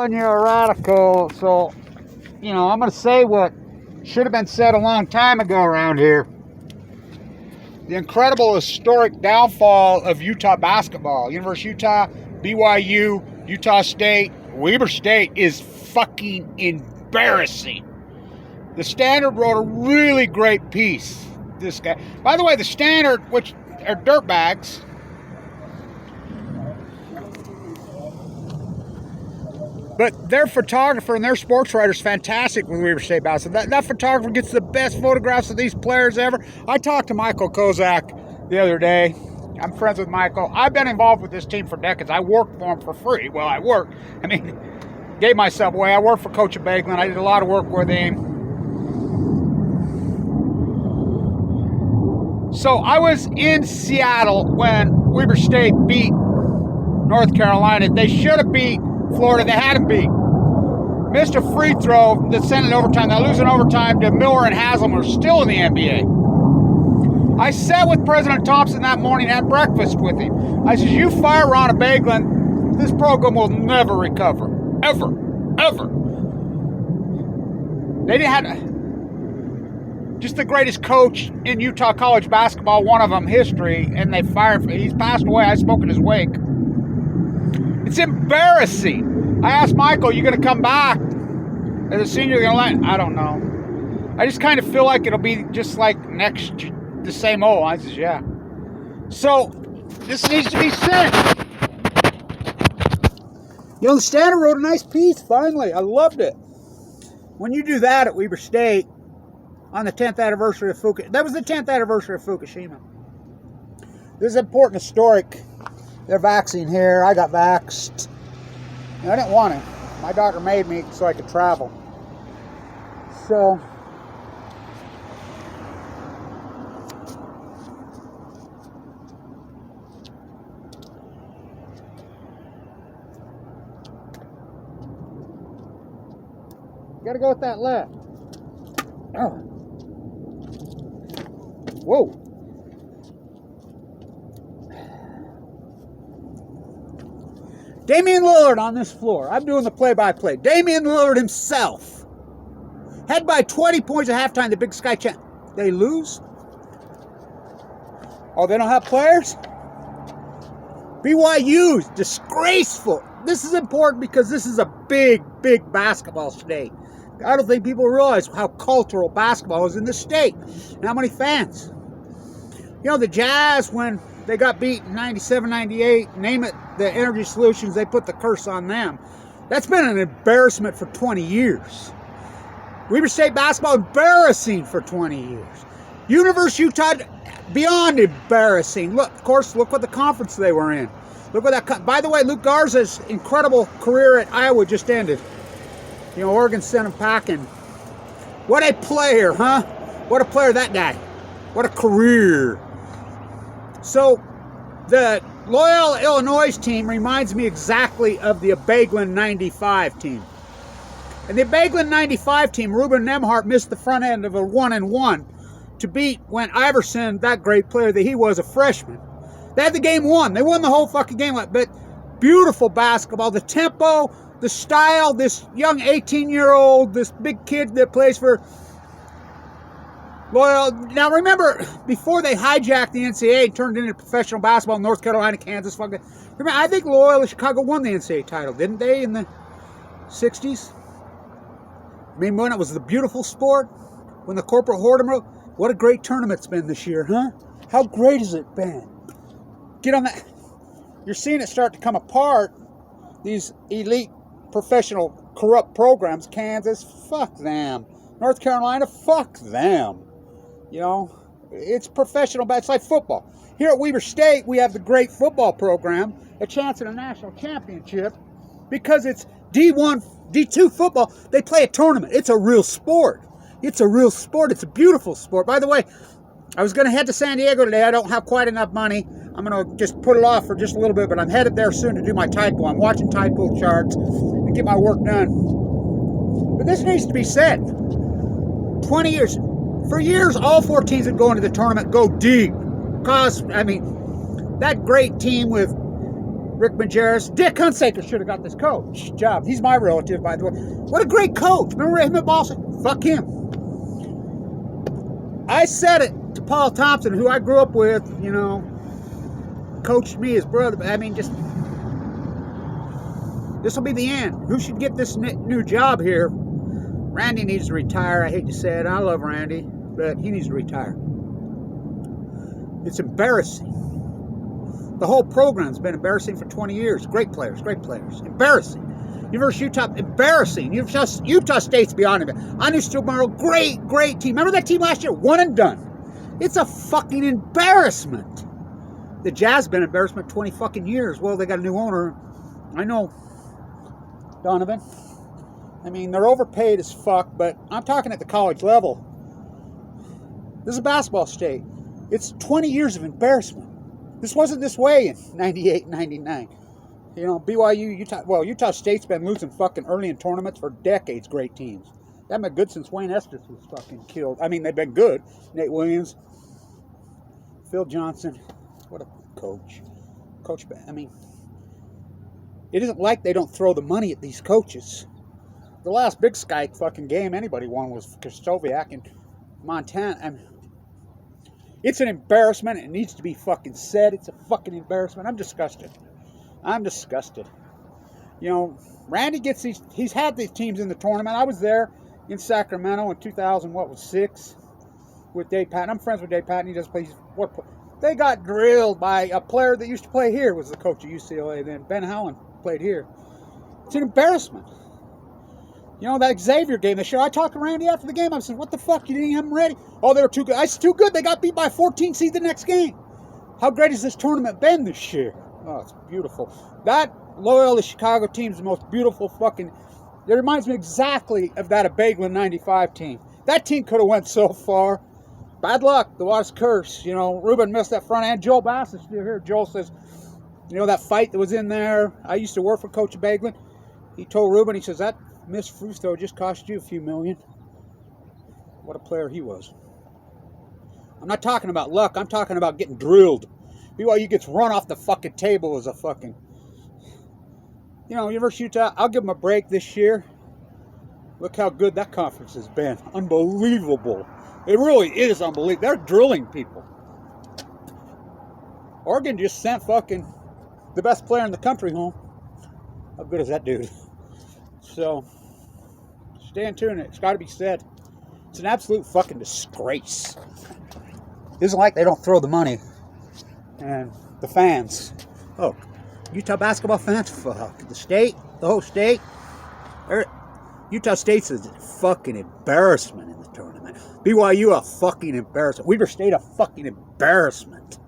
calling you a radical, so, I'm going to say what should have been said a long time ago around here. The incredible historic downfall of Utah basketball. University of Utah, BYU, Utah State, Weber State is fucking embarrassing. The Standard wrote a really great piece. This guy. By the way, the Standard, which are dirtbags, but their photographer and their sports writer is fantastic with Weber State basketball. That photographer gets the best photographs of these players ever. I talked to Michael Kozak the other day. I'm friends with Michael. I've been involved with this team for decades. I worked for him for free. Well, gave myself away. I worked for Coach Baglin. I did a lot of work with him. So I was in Seattle when Weber State beat North Carolina. They should have beat Florida. They had him beat. Missed a free throw that sent it overtime. They lose in overtime to Miller and Haslam, who are still in the NBA. I sat with President Thompson that morning, had breakfast with him. I said, you fire Ron Baglin, this program will never recover. Ever. Ever. They didn't have just the greatest coach in Utah college basketball, one of them history, and they fired him. He's passed away. I spoke in his wake. It's embarrassing. I asked Michael, you going to come back as a senior? I don't know. I just kind of feel like it'll be just like the same old. I said, yeah. So, this needs to be said. The Standard wrote a nice piece, finally. I loved it. When you do that at Weber State on the 10th anniversary of Fukushima, that was the 10th anniversary of Fukushima. This is important historic. They're vaccinating here. I got vaxxed. I didn't want to. My doctor made me so I could travel. So, you gotta go with that left. Oh. Whoa. Damian Lillard on this floor. I'm doing the play-by-play. Damian Lillard himself. Head by 20 points at halftime, the Big Sky champ. They lose? Oh, they don't have players? BYU's disgraceful. This is important because this is a big, big basketball state. I don't think people realize how cultural basketball is in this state. And how many fans. The Jazz, when they got beat in 97, 98, name it, the Energy Solutions, they put the curse on them. That's been an embarrassment for 20 years. Weber State basketball, embarrassing for 20 years. University of Utah, beyond embarrassing. Look what the conference they were in. Look what that. By the way, Luke Garza's incredible career at Iowa just ended. Oregon sent him packing. What a player, huh? What a player, that guy. What a career. So, the Loyola, Illinois team reminds me exactly of the Baglin 95 team. And the Baglin 95 team, Ruben Nemhart missed the front end of a 1-and-1 to beat when Iverson, that great player that he was, a freshman. They had the game won. They won the whole fucking game. But beautiful basketball. The tempo, the style, this young 18-year-old, this big kid that plays for Loyola. Now remember, before they hijacked the NCAA and turned it into professional basketball in North Carolina, Kansas, remember, I think Loyola Chicago won the NCAA title, didn't they, in the 60s? When it was the beautiful sport, when the corporate whoredom wrote, what a great tournament it's been this year, huh? How great has it been? Get on that. You're seeing it start to come apart. These elite, professional, corrupt programs. Kansas, fuck them. North Carolina, fuck them. It's professional, but it's like football. Here at Weber State, we have the great football program, a chance at a national championship, because it's D1, D2 football. They play a tournament. It's a real sport. It's a real sport. It's a beautiful sport. By the way, I was going to head to San Diego today. I don't have quite enough money. I'm going to just put it off for just a little bit, but I'm headed there soon to do my tide pool. I'm watching tide pool charts and get my work done. But this needs to be said. 20 years. For years, all four teams that go into the tournament go deep. Because, that great team with Rick Majerus. Dick Hunsaker should have got this coach job. He's my relative, by the way. What a great coach. Remember him at Boston? Fuck him. I said it to Paul Thompson, who I grew up with, you know, coached me, his brother. I mean, just, this will be the end. Who should get this new job here? Randy needs to retire. I hate to say it. I love Randy, but he needs to retire. It's embarrassing. The whole program's been embarrassing for 20 years. Great players, great players. Embarrassing. University of Utah, embarrassing. Utah State's beyond it. I knew Stu Morrow, great team. Remember that team last year? One and done. It's a fucking embarrassment. The Jazz been an embarrassment 20 fucking years. Well, they got a new owner. I know, Donovan. I mean, they're overpaid as fuck, but I'm talking at the college level. This is a basketball state. It's 20 years of embarrassment. This wasn't this way in 98, 99. You know, BYU, Utah State's been losing fucking early in tournaments for decades, great teams. They haven't been good since Wayne Estes was fucking killed. I mean, they've been good. Nate Williams, Phil Johnson, what a coach. I mean, it isn't like they don't throw the money at these coaches. The last Big Sky fucking game anybody won was Kostoviak in Montana. I mean, it's an embarrassment. It needs to be fucking said. It's a fucking embarrassment. I'm disgusted. You know, Randy gets these, he's had these teams in the tournament. I was there in Sacramento in 2006 with Dave Patton. I'm friends with Dave Patton. He does play. They got drilled by a player that used to play here, was the coach of UCLA then. Ben Howland played here. It's an embarrassment. You know, that Xavier game this year, I talked to Randy after the game. I said, what the fuck? You didn't have them ready? Oh, they were too good. I said, too good. They got beat by 14 seed the next game. How great has this tournament been this year? Oh, it's beautiful. That Loyola Chicago team is the most beautiful fucking... It reminds me exactly of that Bagelin 95 team. That team could have went so far. Bad luck. The water's curse. You know, Ruben missed that front end. Joel Bass is still here. Joel says, you know, that fight that was in there. I used to work for Coach Bagelin. He told Ruben, he says, that Miss Frusto just cost you a few million. What a player he was. I'm not talking about luck. I'm talking about getting drilled. BYU gets run off the fucking table as a fucking... You know, University of Utah, I'll give them a break this year. Look how good that conference has been. Unbelievable. It really is unbelievable. They're drilling people. Oregon just sent fucking the best player in the country home. How good is that dude? So, stay in tune. It's got to be said. It's an absolute fucking disgrace. It isn't like they don't throw the money. And the fans. Oh, Utah basketball fans? Fuck. The state, the whole state. Utah State's a fucking embarrassment in the tournament. BYU a fucking embarrassment. Weber State a fucking embarrassment.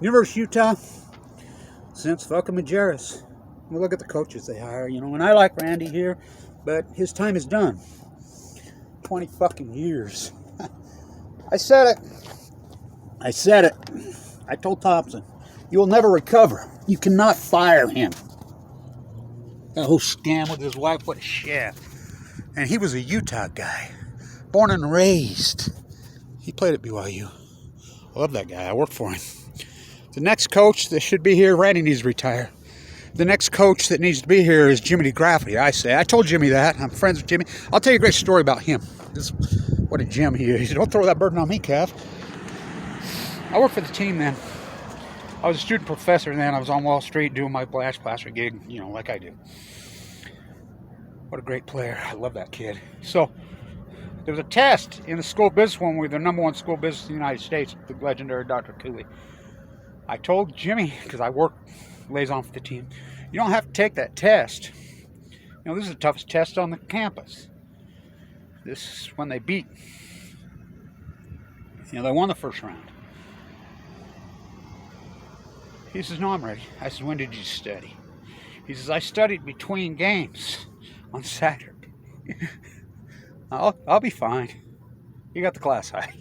University of Utah, since fucking Majerus. We look at the coaches they hire, you know, and I like Randy here, but his time is done. 20 fucking years. I said it. I told Thompson, you will never recover. You cannot fire him. That whole scam with his wife, what a shit. And he was a Utah guy, born and raised. He played at BYU. I love that guy. I worked for him. The next coach that should be here, Randy needs to retire. The next coach that needs to be here is Jimmy DeGraffi, I say. I told Jimmy that. I'm friends with Jimmy. I'll tell you a great story about him. What a gem he is. Don't throw that burden on me, Kev. I worked for the team then. I was a student professor then. I was on Wall Street doing my blast plaster gig, you know, like I do. What a great player. I love that kid. So, there was a test in the school of business when we were the number 1 school of business in the United States, the legendary Dr. Cooley. I told Jimmy, because I work liaison for the team, you don't have to take that test. You know, this is the toughest test on the campus. This is when they beat. You know, they won the first round. He says, no, I'm ready. I said, when did you study? He says, I studied between games on Saturday. I'll be fine. You got the class high.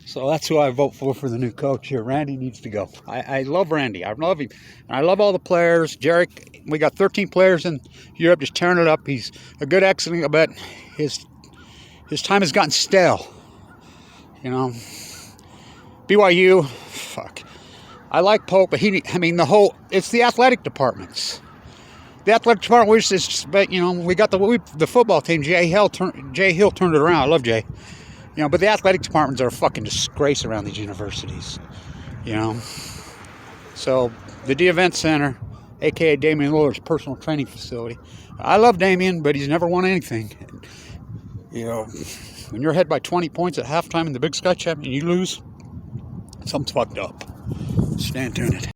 So that's who I vote for the new coach here. Randy needs to go. I love Randy. I love him. And I love all the players. Jarek, we got 13 players in Europe just tearing it up. He's a good excellent, but his time has gotten stale. You know, BYU, fuck. I like Pope, but it's the athletic departments. The athletic department, we got the football team. Jay Hill turned it around. I love Jay. But the athletic departments are a fucking disgrace around these universities. So the D Event Center, aka Damian Lillard's personal training facility. I love Damian, but he's never won anything. When you're ahead by 20 points at halftime in the Big Sky Championship and you lose, something's fucked up. Stand tuned.